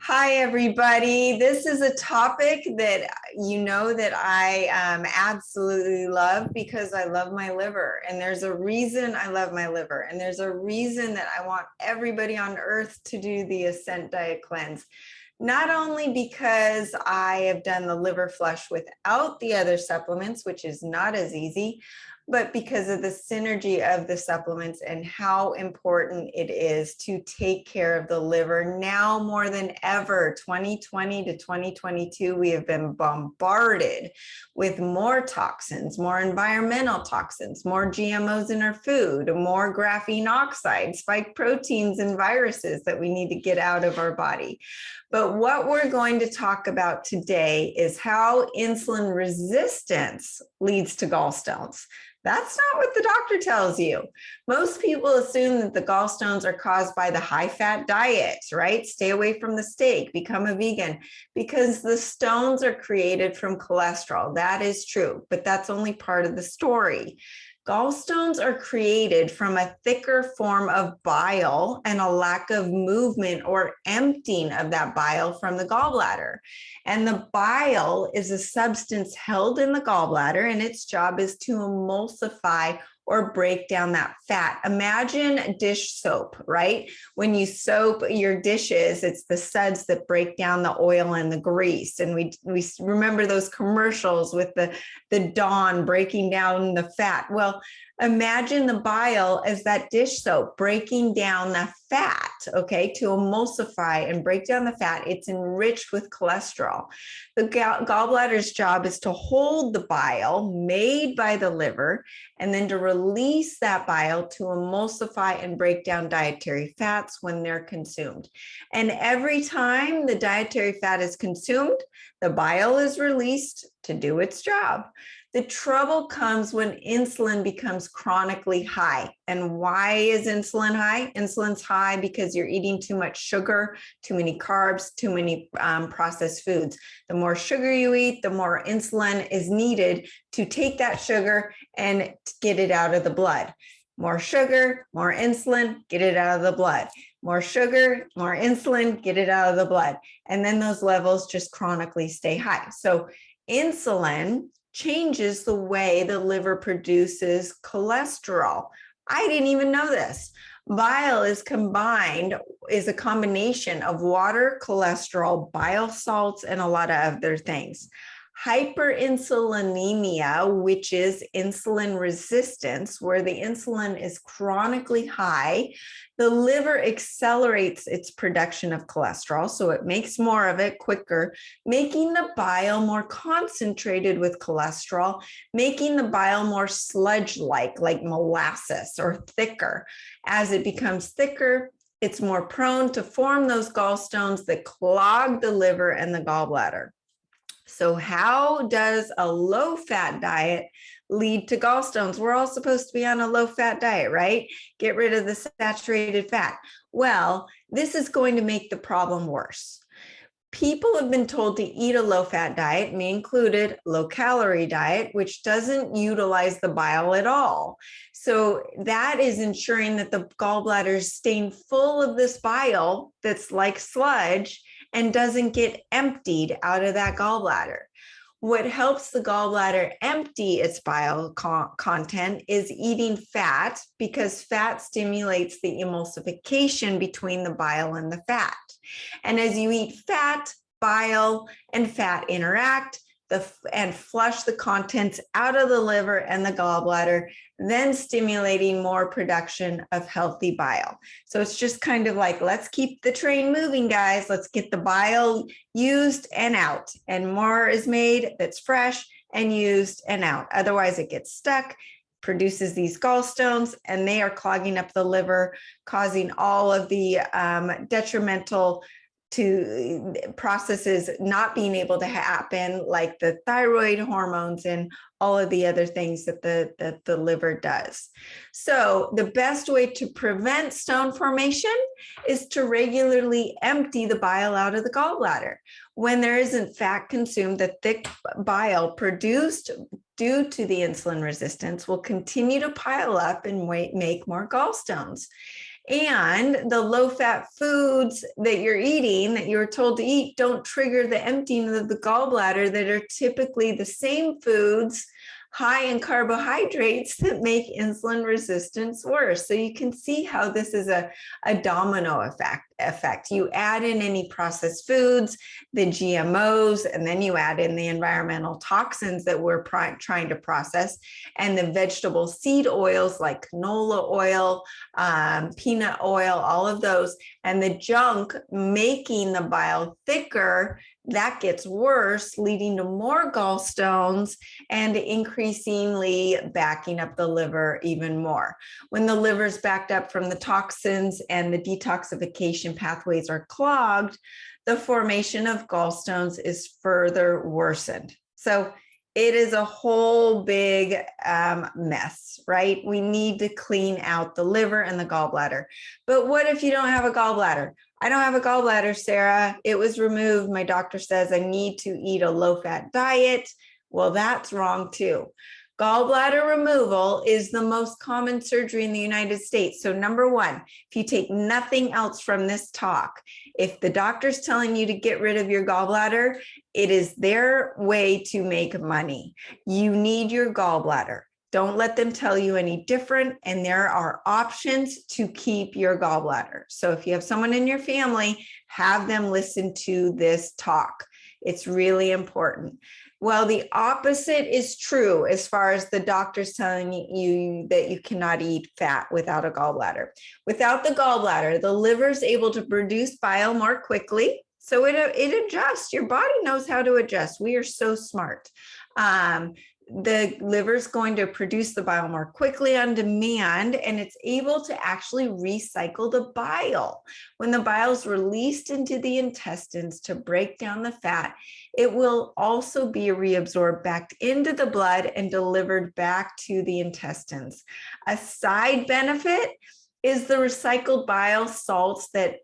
Hi, everybody. This is a topic that you know that I absolutely love because I love my liver. And there's a reason I love my liver. And there's a reason that I want everybody on earth to do the Ascent Diet Cleanse. Not only because I have done the liver flush without the other supplements, which is not as easy, but because of the synergy of the supplements and how important it is to take care of the liver now more than ever. 2020 to 2022, we have been bombarded with more toxins, more environmental toxins, more GMOs in our food, more graphene oxide, spike proteins and viruses that we need to get out of our body. But what we're going to talk about today is how insulin resistance leads to gallstones. That's not what the doctor tells you. Most people assume that the gallstones are caused by the high-fat diet, right? Stay away from the steak, become a vegan, because the stones are created from cholesterol. That is true, but that's only part of the story. Gallstones are created from a thicker form of bile and a lack of movement or emptying of that bile from the gallbladder. And the bile is a substance held in the gallbladder, and its job is to emulsify or break down that fat. Imagine dish soap, right? When you soap your dishes, it's the suds that break down the oil and the grease. And we remember those commercials with the Dawn breaking down the fat. Well, imagine the bile as that dish soap breaking down the fat, okay, to emulsify and break down the fat. It's enriched with cholesterol. The gallbladder's job is to hold the bile made by the liver and then to release that bile to emulsify and break down dietary fats when they're consumed. And every time the dietary fat is consumed, the bile is released to do its job. The trouble comes when insulin becomes chronically high. And why is insulin high? Insulin's high because you're eating too much sugar, too many carbs, too many processed foods. The more sugar you eat, the more insulin is needed to take that sugar and get it out of the blood. More sugar, more insulin, get it out of the blood. More sugar, more insulin, get it out of the blood. And then those levels just chronically stay high. So insulin changes the way the liver produces cholesterol. I didn't even know this. Bile is a combination of water, cholesterol, bile salts, and a lot of other things. Hyperinsulinemia, which is insulin resistance, where the insulin is chronically high, the liver accelerates its production of cholesterol, so it makes more of it quicker, making the bile more concentrated with cholesterol, making the bile more sludge-like, like molasses or thicker. As it becomes thicker, it's more prone to form those gallstones that clog the liver and the gallbladder. So how does a low-fat diet lead to gallstones? We're all supposed to be on a low-fat diet, right? Get rid of the saturated fat. Well, this is going to make the problem worse. People have been told to eat a low-fat diet, me included, low-calorie diet, which doesn't utilize the bile at all. So that is ensuring that the gallbladder is staying full of this bile that's like sludge and doesn't get emptied out of that gallbladder. What helps the gallbladder empty its bile content is eating fat, because fat stimulates the emulsification between the bile and the fat. And as you eat fat, bile and fat interact and flush the contents out of the liver and the gallbladder, then stimulating more production of healthy bile. So it's just kind of like, let's keep the train moving, guys. Let's get the bile used and out, and more is made that's fresh and used and out. Otherwise it gets stuck, produces these gallstones, and they are clogging up the liver, causing all of the detrimental to processes not being able to happen, like the thyroid hormones and all of the other things that the liver does. So the best way to prevent stone formation is to regularly empty the bile out of the gallbladder. When there isn't fat consumed, the thick bile produced due to the insulin resistance will continue to pile up and make more gallstones. And the low-fat foods that you're eating, that you were told to eat, don't trigger the emptying of the gallbladder, that are typically the same foods high in carbohydrates that make insulin resistance worse. So you can see how this is a domino effect. You add in any processed foods, the GMOs, and then you add in the environmental toxins that we're trying to process, and the vegetable seed oils like canola oil, peanut oil, all of those, and the junk making the bile thicker. That gets worse, leading to more gallstones and increasingly backing up the liver even more. When the liver's backed up from the toxins and the detoxification pathways are clogged, the formation of gallstones is further worsened. So it is a whole big mess, right? We need to clean out the liver and the gallbladder. But what if you don't have a gallbladder? I don't have a gallbladder, Sarah. It was removed. My doctor says I need to eat a low-fat diet. Well, that's wrong too. Gallbladder removal is the most common surgery in the United States. So number one, if you take nothing else from this talk, if the doctor's telling you to get rid of your gallbladder, it is their way to make money. You need your gallbladder. Don't let them tell you any different. And there are options to keep your gallbladder. So if you have someone in your family, have them listen to this talk. It's really important. Well, the opposite is true as far as the doctor's telling you that you cannot eat fat without a gallbladder. Without the gallbladder, the liver is able to produce bile more quickly. So it adjusts. Your body knows how to adjust. We are so smart. The liver is going to produce the bile more quickly on demand, and it's able to actually recycle the bile. When the bile is released into the intestines to break down the fat, it will also be reabsorbed back into the blood and delivered back to the intestines. A side benefit is the recycled bile salts that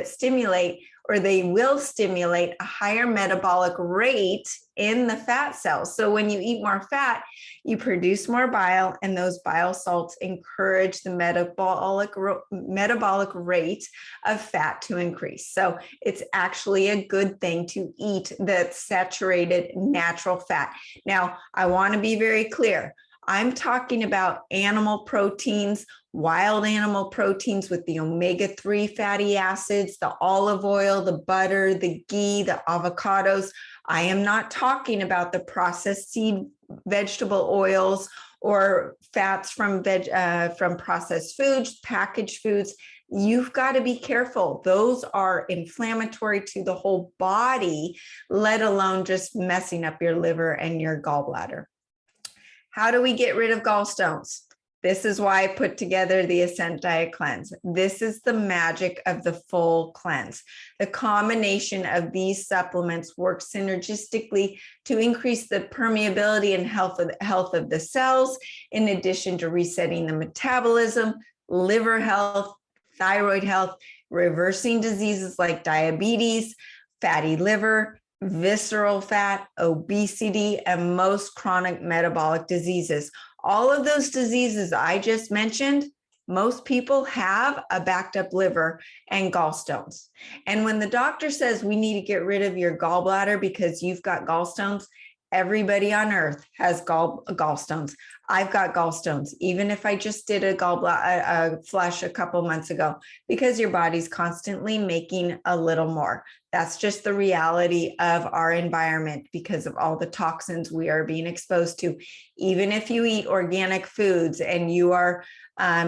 stimulate, or they will stimulate, a higher metabolic rate in the fat cells. So when you eat more fat, you produce more bile, and those bile salts encourage the metabolic rate of fat to increase. So it's actually a good thing to eat the saturated natural fat. Now, I want to be very clear. I'm talking about animal proteins, wild animal proteins with the omega-3 fatty acids, the olive oil, the butter, the ghee, the avocados. I am not talking about the processed seed vegetable oils or fats from processed foods, packaged foods. You've got to be careful. Those are inflammatory to the whole body, let alone just messing up your liver and your gallbladder. How do we get rid of gallstones? This is why I put together the Ascent Diet Cleanse. This is the magic of the full cleanse. The combination of these supplements works synergistically to increase the permeability and health of the cells, in addition to resetting the metabolism, liver health, thyroid health, reversing diseases like diabetes, fatty liver, visceral fat, obesity, and most chronic metabolic diseases. All of those diseases I just mentioned, most people have a backed up liver and gallstones. And when the doctor says we need to get rid of your gallbladder because you've got gallstones, everybody on earth has gallstones. I've got gallstones, even if I just did a flush a couple months ago, because your body's constantly making a little more. That's just the reality of our environment because of all the toxins we are being exposed to. Even if you eat organic foods and you are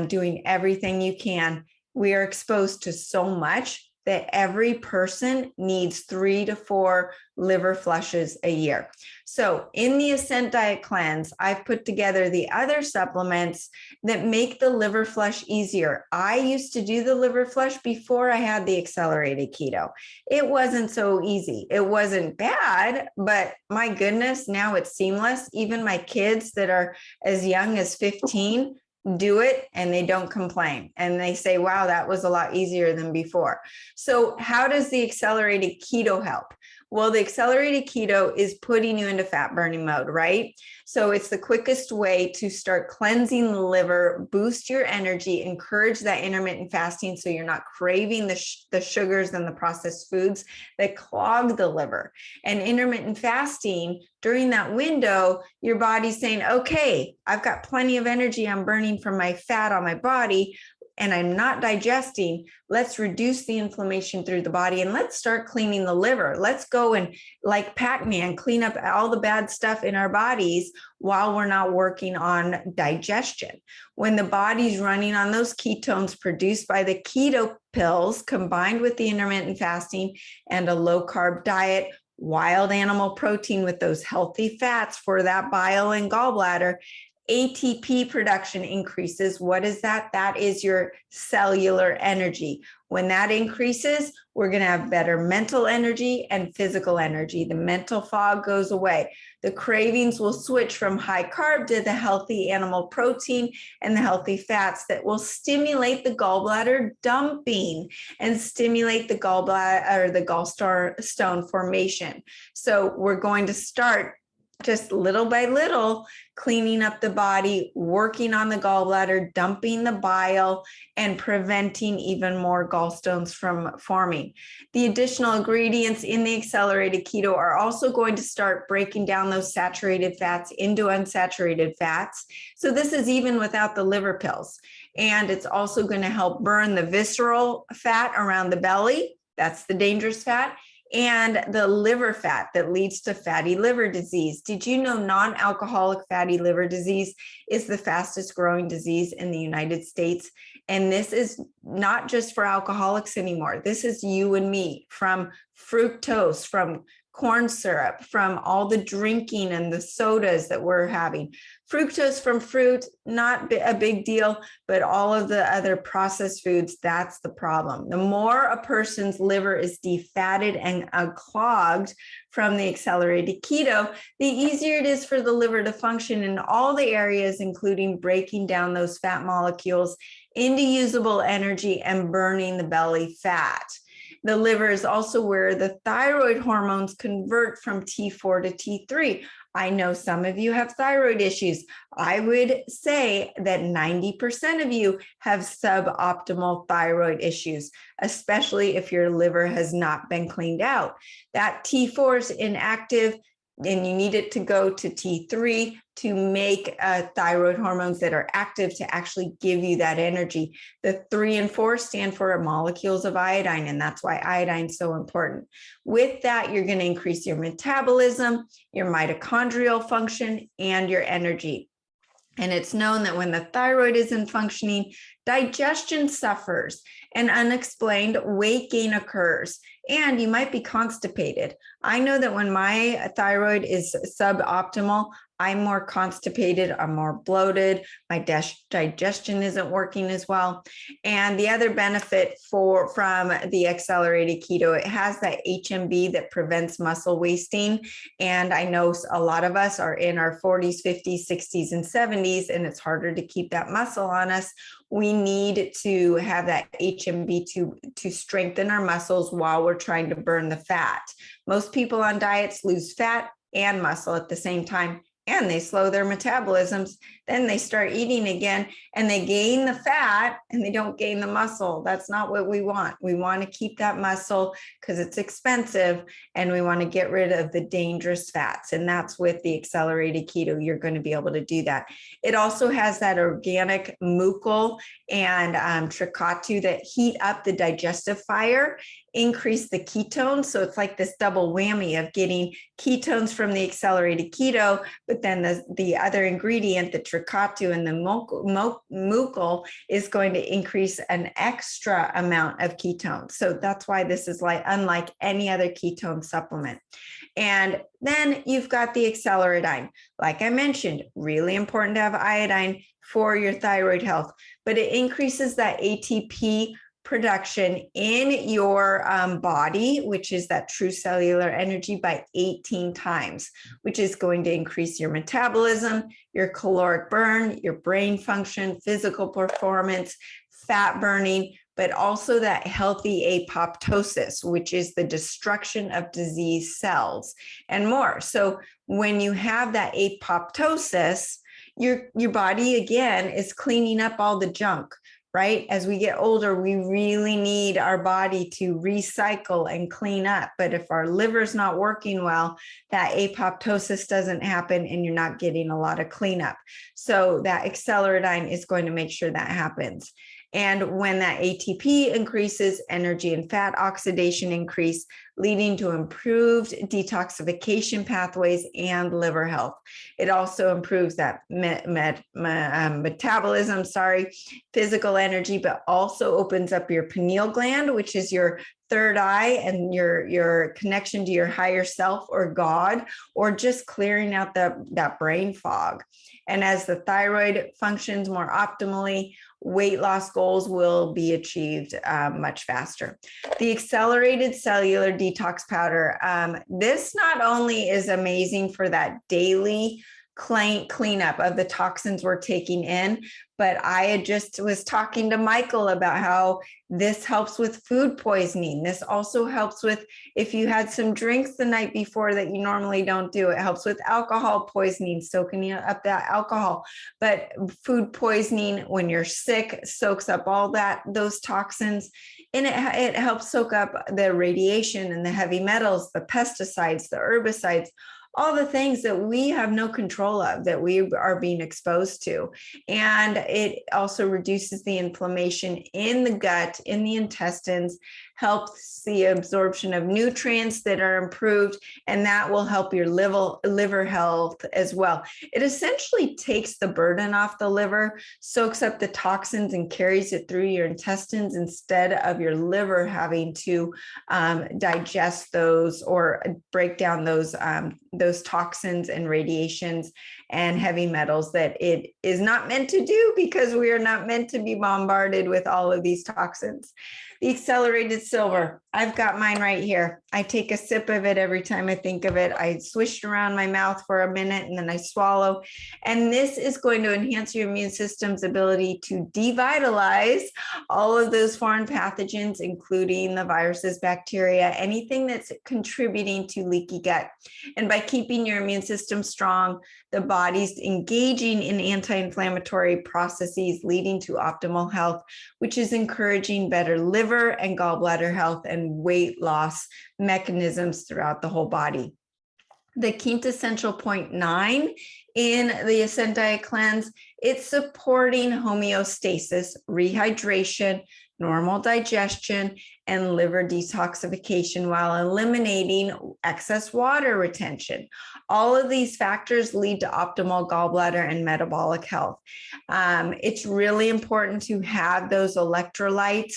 doing everything you can, we are exposed to so much that every person needs 3 to 4 liver flushes a year. So in the Ascent Diet Cleanse, I've put together the other supplements that make the liver flush easier. I used to do the liver flush before I had the accelerated keto. It wasn't so easy. It wasn't bad, but my goodness, now it's seamless. Even my kids that are as young as 15, do it and they don't complain. And they say, wow, that was a lot easier than before. So how does the accelerated keto help? Well, the accelerated keto is putting you into fat burning mode, right? So it's the quickest way to start cleansing the liver, boost your energy, encourage that intermittent fasting so you're not craving the sugars and the processed foods that clog the liver. And intermittent fasting, during that window, your body's saying, okay, I've got plenty of energy I'm burning from my fat on my body, and I'm not digesting. Let's reduce the inflammation through the body and let's start cleaning the liver. Let's go and, like Pac-Man, clean up all the bad stuff in our bodies while we're not working on digestion. When the body's running on those ketones produced by the keto pills combined with the intermittent fasting and a low carb diet, wild animal protein with those healthy fats for that bile and gallbladder, ATP production increases. What is that? That is your cellular energy. When that increases, we're going to have better mental energy and physical energy. The mental fog goes away. The cravings will switch from high carb to the healthy animal protein and the healthy fats that will stimulate the gallbladder dumping and stimulate the gallbladder or the gallstone formation. So we're going to start just little by little, cleaning up the body, working on the gallbladder, dumping the bile, and preventing even more gallstones from forming. The additional ingredients in the accelerated keto are also going to start breaking down those saturated fats into unsaturated fats. So this is even without the liver pills. And it's also going to help burn the visceral fat around the belly. That's the dangerous fat. And the liver fat that leads to fatty liver disease. Did you know non-alcoholic fatty liver disease is the fastest growing disease in the United States? And this is not just for alcoholics anymore. This is you and me, from fructose, from corn syrup, from all the drinking and the sodas that we're having. Fructose from fruit, not a big deal, but all of the other processed foods, that's the problem. The more a person's liver is defatted and clogged from the accelerated keto, the easier it is for the liver to function in all the areas, including breaking down those fat molecules into usable energy and burning the belly fat. The liver is also where the thyroid hormones convert from T4 to T3. I know some of you have thyroid issues. I would say that 90% of you have suboptimal thyroid issues, especially if your liver has not been cleaned out. That T4 is inactive, and you need it to go to T3 to make thyroid hormones that are active to actually give you that energy. The 3 and 4 stand for molecules of iodine, and that's why iodine is so important. With that, you're going to increase your metabolism, your mitochondrial function, and your energy. And it's known that when the thyroid isn't functioning, digestion suffers and unexplained weight gain occurs, and you might be constipated. I know that when my thyroid is suboptimal, I'm more constipated, I'm more bloated, my digestion isn't working as well. And the other benefit from the accelerated keto, it has that HMB that prevents muscle wasting. And I know a lot of us are in our 40s, 50s, 60s, and 70s, and it's harder to keep that muscle on us. We need to have that HMB to strengthen our muscles while we're trying to burn the fat. Most people on diets lose fat and muscle at the same time, and they slow their metabolisms. Then they start eating again and they gain the fat and they don't gain the muscle. That's not what we want. We want to keep that muscle because it's expensive, and we want to get rid of the dangerous fats. And that's with the accelerated keto, you're going to be able to do that. It also has that organic mucal and tricatu that heat up the digestive fire, increase the ketones. So it's like this double whammy of getting ketones from the accelerated keto, but then the other ingredient, the tricatu and the mucal, is going to increase an extra amount of ketones. So that's why this is unlike any other ketone supplement. And then you've got the acceleradine. Like I mentioned, really important to have iodine for your thyroid health, but it increases that ATP production in your body, which is that true cellular energy, by 18 times, which is going to increase your metabolism, your caloric burn, your brain function, physical performance, fat burning, but also that healthy apoptosis, which is the destruction of disease cells and more. So when you have that apoptosis, your body again is cleaning up all the junk, right? As we get older, we really need our body to recycle and clean up. But if our liver's not working well, that apoptosis doesn't happen and you're not getting a lot of cleanup. So that acceleradine is going to make sure that happens. And when that ATP increases, energy and fat oxidation increase, leading to improved detoxification pathways and liver health. It also improves that metabolism, physical energy, but also opens up your pineal gland, which is your third eye and your connection to your higher self or God, or just clearing out that brain fog. And as the thyroid functions more optimally, weight loss goals will be achieved much faster. The accelerated cellular detox powder. This not only is amazing for that daily cleanup of the toxins we're taking in, but I just was talking to Michael about how this helps with food poisoning. This also helps with if you had some drinks the night before that you normally don't do. It helps with alcohol poisoning, soaking up that alcohol. But food poisoning, when you're sick, soaks up all those toxins. And it helps soak up the radiation and the heavy metals, the pesticides, the herbicides, all the things that we have no control of that we are being exposed to. And it also reduces the inflammation in the gut, in the intestines, helps the absorption of nutrients that are improved, and that will help your liver health as well. It essentially takes the burden off the liver, soaks up the toxins and carries it through your intestines instead of your liver having to digest those or break down those toxins and radiations and heavy metals that it is not meant to do, because we are not meant to be bombarded with all of these toxins. The accelerated silver, I've got mine right here. I take a sip of it every time I think of it. I swish it around my mouth for a minute and then I swallow. And this is going to enhance your immune system's ability to devitalize all of those foreign pathogens, including the viruses, bacteria, anything that's contributing to leaky gut. And by keeping your immune system strong, the body's engaging in anti-inflammatory processes, leading to optimal health, which is encouraging better liver and gallbladder health and weight loss mechanisms throughout the whole body. The quintessential 0.9 in the Ascent Diet Cleanse, it's supporting homeostasis, rehydration, normal digestion, and liver detoxification while eliminating excess water retention. All of these factors lead to optimal gallbladder and metabolic health. It's really important to have those electrolytes,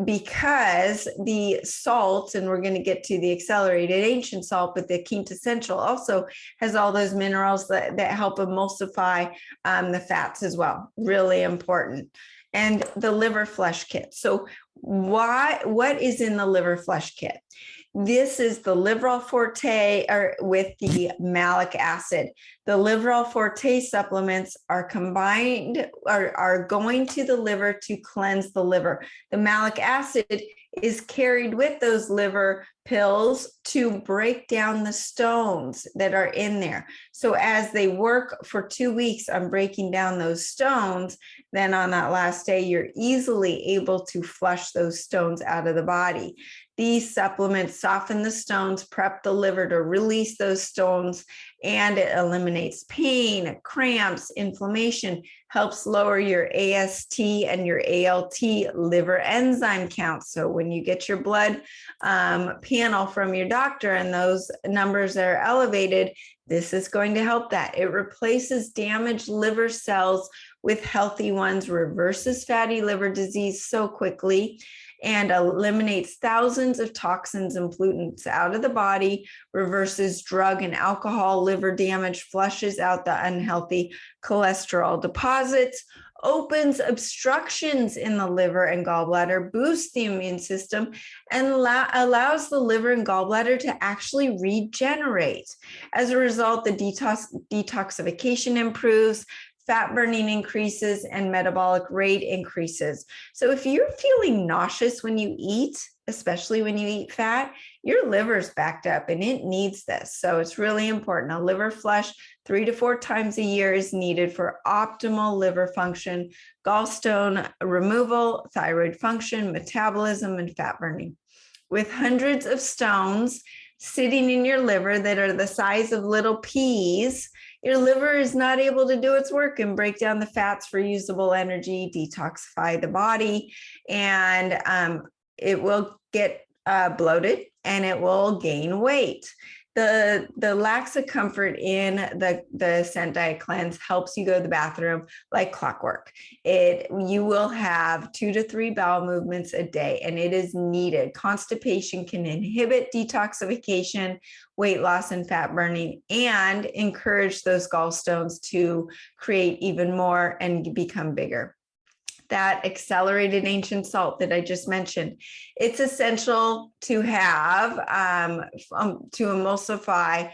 because the salts, and we're going to get to the accelerated ancient salt, but the quintessential also has all those minerals that help emulsify the fats as well. Really important. And the liver flush kit. So what is in the liver flush kit? This is the Liverol Forte with the malic acid. The Liverol Forte supplements are going to the liver to cleanse the liver. The malic acid is carried with those liver pills to break down the stones that are in there. So as they work for 2 weeks on breaking down those stones, then on that last day, you're easily able to flush those stones out of the body. These supplements soften the stones, prep the liver to release those stones, and it eliminates pain, cramps, inflammation, helps lower your AST and your ALT liver enzyme count. So when you get your blood panel from your doctor and those numbers are elevated, this is going to help that. It replaces damaged liver cells with healthy ones, reverses fatty liver disease so quickly, and eliminates thousands of toxins and pollutants out of the body, reverses drug and alcohol liver damage, flushes out the unhealthy cholesterol deposits, opens obstructions in the liver and gallbladder, boosts the immune system, and allows the liver and gallbladder to actually regenerate. As a result, the detoxification improves, fat burning increases, and metabolic rate increases. So if you're feeling nauseous when you eat, especially when you eat fat, your liver's backed up and it needs this. So it's really important. A liver flush 3 to 4 times a year is needed for optimal liver function, gallstone removal, thyroid function, metabolism, and fat burning. With hundreds of stones sitting in your liver that are the size of little peas, your liver is not able to do its work and break down the fats for usable energy, detoxify the body, and it will get bloated and it will gain weight. The lack of comfort in the scent diet cleanse helps you go to the bathroom like clockwork. You will have 2 to 3 bowel movements a day, and it is needed. Constipation can inhibit detoxification, weight loss, and fat burning, and encourage those gallstones to create even more and become bigger. That accelerated ancient salt that I just mentioned, it's essential to have to emulsify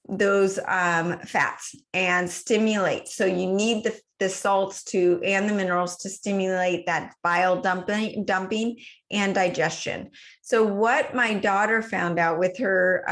those fats and stimulate. So you need the salts to and the minerals to stimulate that bile dumping and digestion. So what my daughter found out with her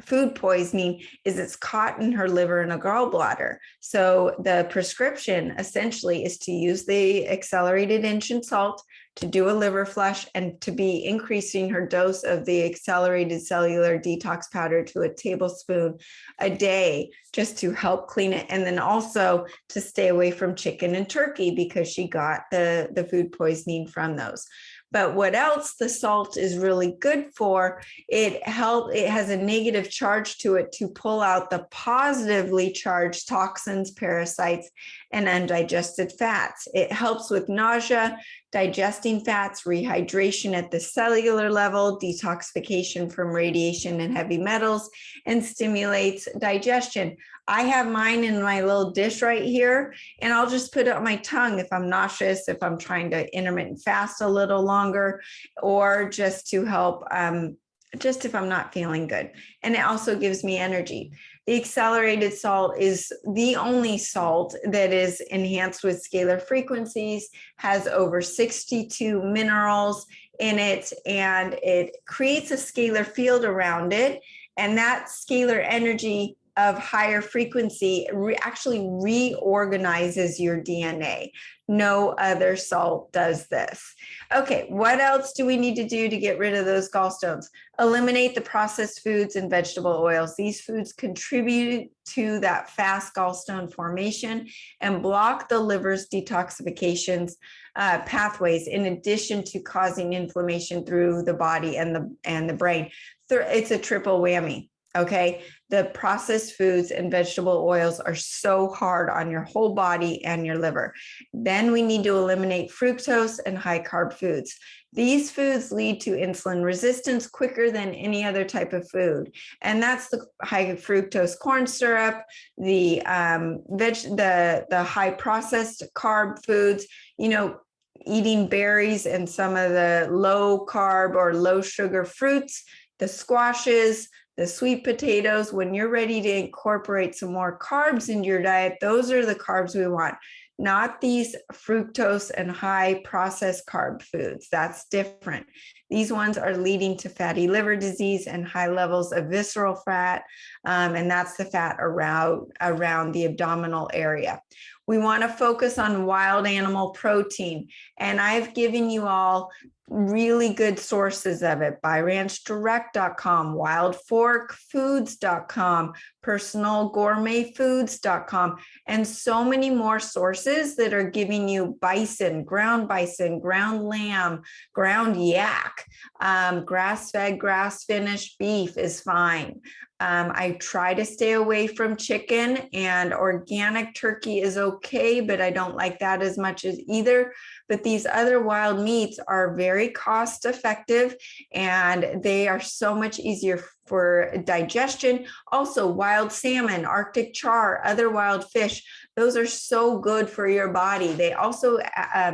food poisoning is it's caught in her liver and a gallbladder. So the prescription essentially is to use the accelerated ancient salt to do a liver flush and to be increasing her dose of the accelerated cellular detox powder to a tablespoon a day just to help clean it. And then also to stay away from chicken and turkey because she got the food poisoning from those. But what else the salt is really good for, it has a negative charge to it to pull out the positively charged toxins, parasites, and undigested fats. It helps with nausea, digesting fats, rehydration at the cellular level, detoxification from radiation and heavy metals, and stimulates digestion. I have mine in my little dish right here, and I'll just put it on my tongue if I'm nauseous, if I'm trying to intermittent fast a little longer, or just to help, just if I'm not feeling good. And it also gives me energy. The accelerated salt is the only salt that is enhanced with scalar frequencies, has over 62 minerals in it, and it creates a scalar field around it. And that scalar energy of higher frequency actually reorganizes your DNA. No other salt does this. Okay, what else do we need to do to get rid of those gallstones? Eliminate the processed foods and vegetable oils. These foods contribute to that fast gallstone formation and block the liver's detoxifications pathways, in addition to causing inflammation through the body and the brain. It's a triple whammy. Okay, the processed foods and vegetable oils are so hard on your whole body and your liver. Then we need to eliminate fructose and high carb foods. These foods lead to insulin resistance quicker than any other type of food. And that's the high fructose corn syrup, the high processed carb foods, eating berries and some of the low carb or low sugar fruits, the squashes, the sweet potatoes. When you're ready to incorporate some more carbs into your diet, those are the carbs we want, not these fructose and high processed carb foods. That's different. These ones are leading to fatty liver disease and high levels of visceral fat, and that's the fat around the abdominal area. We want to focus on wild animal protein, and I've given you all really good sources of it: BuyRanchDirect.com, WildForkFoods.com, PersonalGourmetFoods.com, and so many more sources that are giving you bison, ground lamb, ground yak, grass-fed, grass-finished beef is fine. I try to stay away from chicken, and organic turkey is okay, but I don't like that as much as either. But these other wild meats are very cost effective, and they are so much easier for digestion. Also, wild salmon, Arctic char, other wild fish, those are so good for your body. They also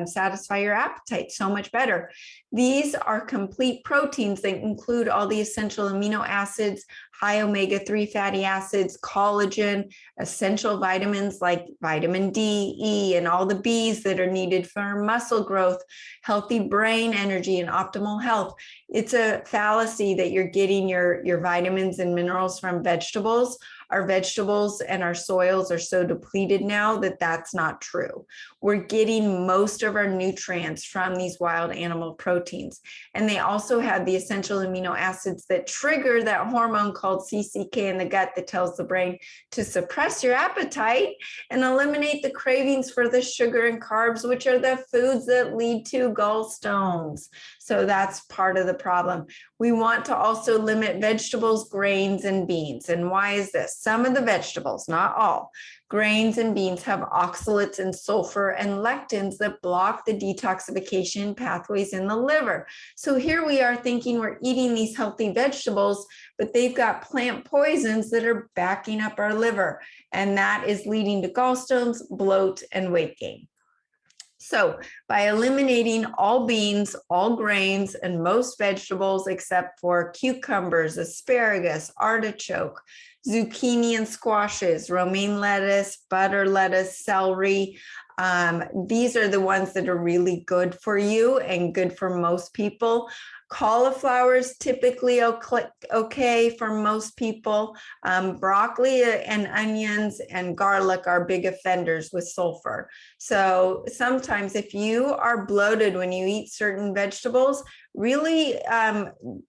satisfy your appetite so much better. These are complete proteins that include all the essential amino acids, high omega-3 fatty acids, collagen, essential vitamins like vitamin D, E, and all the Bs that are needed for muscle growth, healthy brain energy, and optimal health. It's a fallacy that you're getting your vitamins and minerals from vegetables. Our vegetables and our soils are so depleted now that that's not true. We're getting most of our nutrients from these wild animal proteins. And they also have the essential amino acids that trigger that hormone called CCK in the gut that tells the brain to suppress your appetite and eliminate the cravings for the sugar and carbs, which are the foods that lead to gallstones. So that's part of the problem. We want to also limit vegetables, grains, and beans. And why is this? Some of the vegetables, not all, grains and beans have oxalates and sulfur and lectins that block the detoxification pathways in the liver. So here we are thinking we're eating these healthy vegetables, but they've got plant poisons that are backing up our liver. And that is leading to gallstones, bloat, and weight gain. So by eliminating all beans, all grains, and most vegetables except for cucumbers, asparagus, artichoke, zucchini and squashes, romaine lettuce, butter lettuce, celery, these are the ones that are really good for you and good for most people. Cauliflower is typically okay for most people. Broccoli and onions and garlic are big offenders with sulfur. So sometimes if you are bloated when you eat certain vegetables, really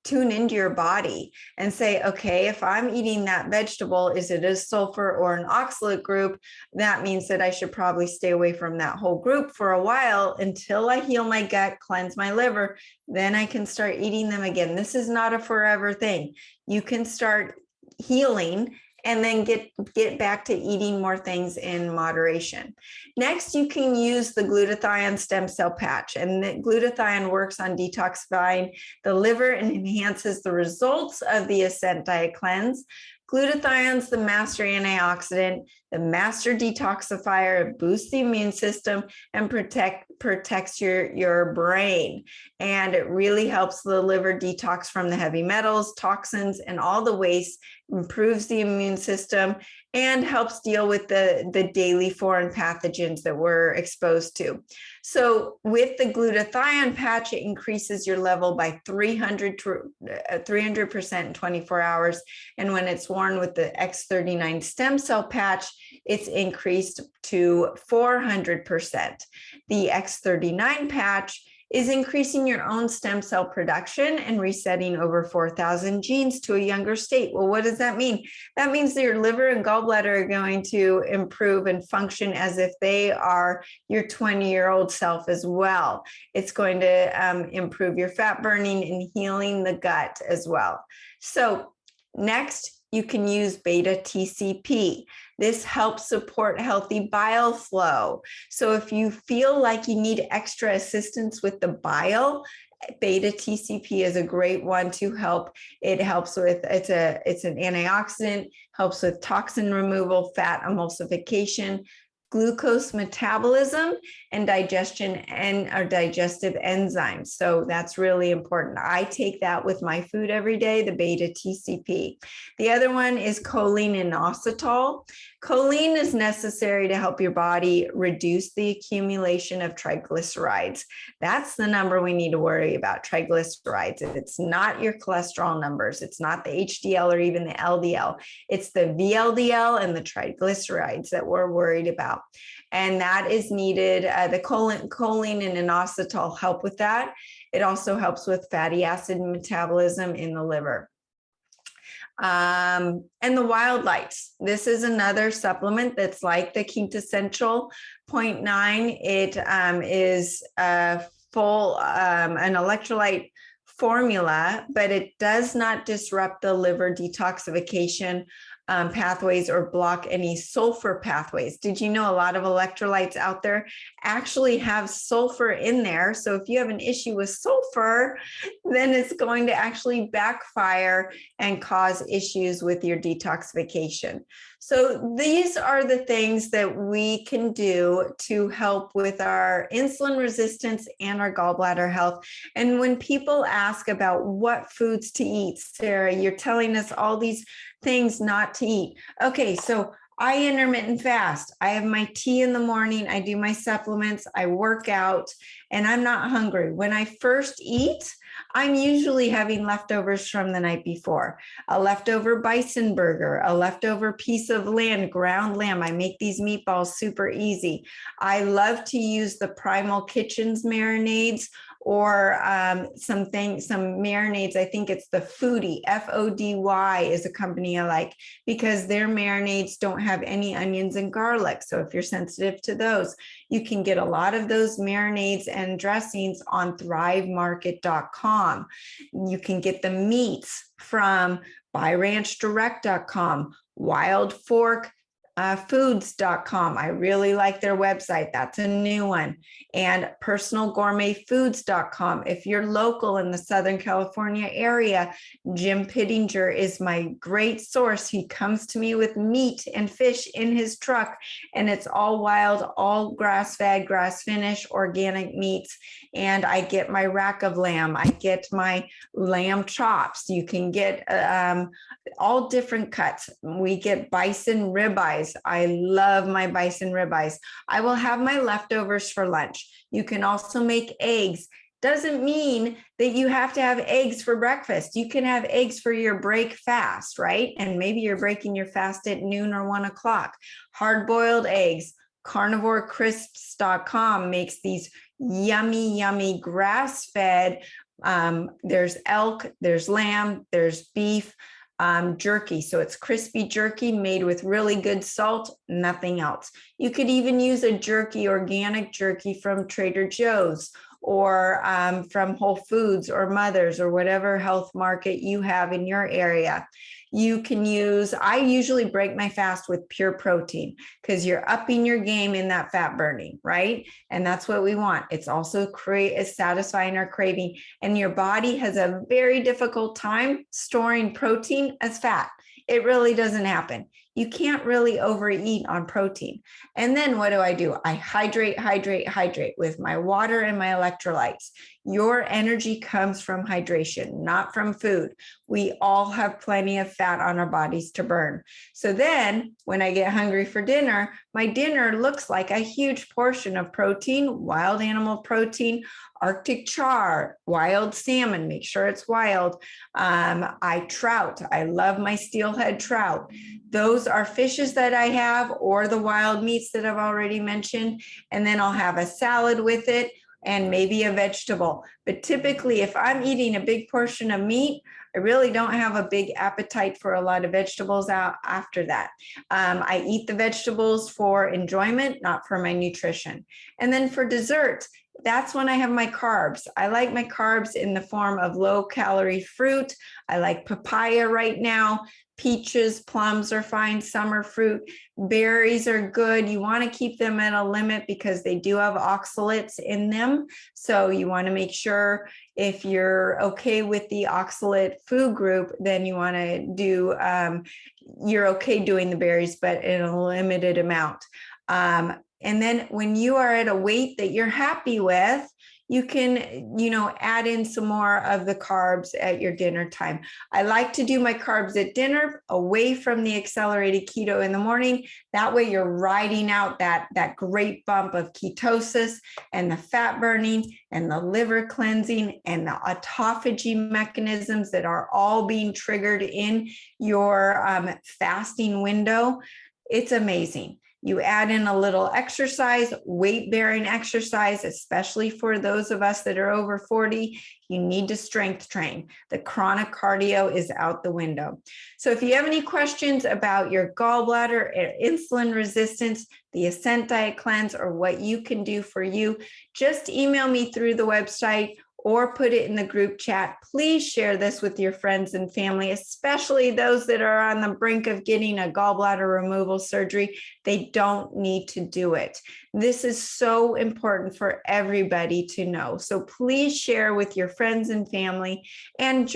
tune into your body and say, okay, if I'm eating that vegetable, is it a sulfur or an oxalate group? That means that I should probably stay away from that whole group for a while until I heal my gut, cleanse my liver, then I can start eating them again. This is not a forever thing. You can start healing and then get back to eating more things in moderation. Next, you can use the glutathione stem cell patch, and the glutathione works on detoxifying the liver and enhances the results of the Ascent Diet Cleanse. Glutathione's the master antioxidant, the master detoxifier. It boosts the immune system and protects your brain. And it really helps the liver detox from the heavy metals, toxins, and all the waste, improves the immune system, and helps deal with the daily foreign pathogens that we're exposed to. So with the glutathione patch, it increases your level by 300% in 24 hours. And when it's worn with the X39 stem cell patch, it's increased to 400%. The X39 patch is increasing your own stem cell production and resetting over 4,000 genes to a younger state. Well, what does that mean? That means that your liver and gallbladder are going to improve and function as if they are your 20-year-old self as well. It's going to improve your fat burning and healing the gut as well. So next, you can use beta TCP. This helps support healthy bile flow. So if you feel like you need extra assistance with the bile, beta TCP is a great one to help. It helps with, it's an antioxidant, helps with toxin removal, fat emulsification, glucose metabolism, and digestion and our digestive enzymes. So that's really important. I take that with my food every day, the beta TCP. The other one is choline and inositol. Choline is necessary to help your body reduce the accumulation of triglycerides. That's the number we need to worry about, triglycerides. It's not your cholesterol numbers. It's not the HDL or even the LDL. It's the VLDL and the triglycerides that we're worried about. And that is needed. The choline and inositol help with that. It also helps with fatty acid metabolism in the liver. And the wild lights. This is another supplement that's like the quintessential 0.9. It is full an electrolyte formula, but it does not disrupt the liver detoxification pathways or block any sulfur pathways. Did you know a lot of electrolytes out there actually have sulfur in there? So if you have an issue with sulfur, then it's going to actually backfire and cause issues with your detoxification. So these are the things that we can do to help with our insulin resistance and our gallbladder health. And when people ask about what foods to eat, Sara, you're telling us all these things not to eat. Okay, so I intermittent fast. I have my tea in the morning. I do my supplements. I work out and I'm not hungry. When I first eat, I'm usually having leftovers from the night before, a leftover bison burger, a leftover piece of lamb, ground lamb. I make these meatballs super easy. I love to use the Primal Kitchens marinades or some marinades. I think it's the Foodie, Fody is a company I like because their marinades don't have any onions and garlic. So if you're sensitive to those, you can get a lot of those marinades and dressings on thrivemarket.com. You can get the meats from BuyRanchDirect.com, Wild Fork foods.com. I really like their website. That's a new one. And personalgourmetfoods.com. If you're local in the Southern California area, Jim Pittinger is my great source. He comes to me with meat and fish in his truck, and it's all wild, all grass-fed, grass-finished, organic meats. And I get my rack of lamb. I get my lamb chops. You can get all different cuts. We get bison ribeyes. I love my bison ribeyes. I will have my leftovers for lunch. You can also make eggs. Doesn't mean that you have to have eggs for breakfast. You can have eggs for your break fast, right? And maybe you're breaking your fast at noon or 1 o'clock. Hard-boiled eggs. CarnivoreCrisps.com makes these yummy, yummy grass-fed. There's elk, there's lamb, there's beef. Jerky. So it's crispy jerky made with really good salt, nothing else. You could even use a jerky, organic jerky from Trader Joe's or from Whole Foods or Mother's or whatever health market you have in your area. You can use, I usually break my fast with pure protein because you're upping your game in that fat burning, right? And that's what we want. It's also satisfying our craving. And your body has a very difficult time storing protein as fat. It really doesn't happen. You can't really overeat on protein. And then what do? I hydrate with my water and my electrolytes. Your energy comes from hydration, not from food. We all have plenty of fat on our bodies to burn. So then when I get hungry for dinner, my dinner looks like a huge portion of protein, wild animal protein, Arctic char, wild salmon, make sure it's wild. Trout, I love my steelhead trout. Those are fishes that I have or the wild meats that I've already mentioned. And then I'll have a salad with it and maybe a vegetable. But typically, if I'm eating a big portion of meat, I really don't have a big appetite for a lot of vegetables out after that. I eat the vegetables for enjoyment, not for my nutrition. And then for dessert, that's when I have my carbs. I like my carbs in the form of low-calorie fruit. I like papaya right now. Peaches, plums are fine, summer fruit. Berries are good. You want to keep them at a limit because they do have oxalates in them. So you want to make sure if you're okay with the oxalate food group, then you want to do, you're okay doing the berries, but in a limited amount. And then when you are at a weight that you're happy with, you can, add in some more of the carbs at your dinner time. I like to do my carbs at dinner away from the accelerated keto in the morning. That way you're riding out that great bump of ketosis and the fat burning and the liver cleansing and the autophagy mechanisms that are all being triggered in your fasting window. It's amazing. You add in a little exercise, weight-bearing exercise, especially for those of us that are over 40, you need to strength train. The chronic cardio is out the window. So if you have any questions about your gallbladder, insulin resistance, the Ascent Diet Cleanse, or what you can do for you, just email me through the website or put it in the group chat. Please share this with your friends and family, especially those that are on the brink of getting a gallbladder removal surgery. They don't need to do it. This is so important for everybody to know. So please share with your friends and family and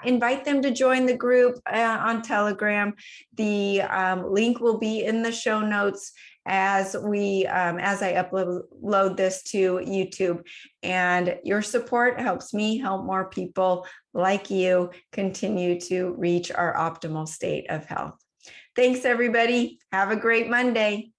invite them to join the group on Telegram. The link will be in the show notes as I upload this to YouTube. And your support helps me help more people like you continue to reach our optimal state of health. Thanks, everybody. Have a great Monday.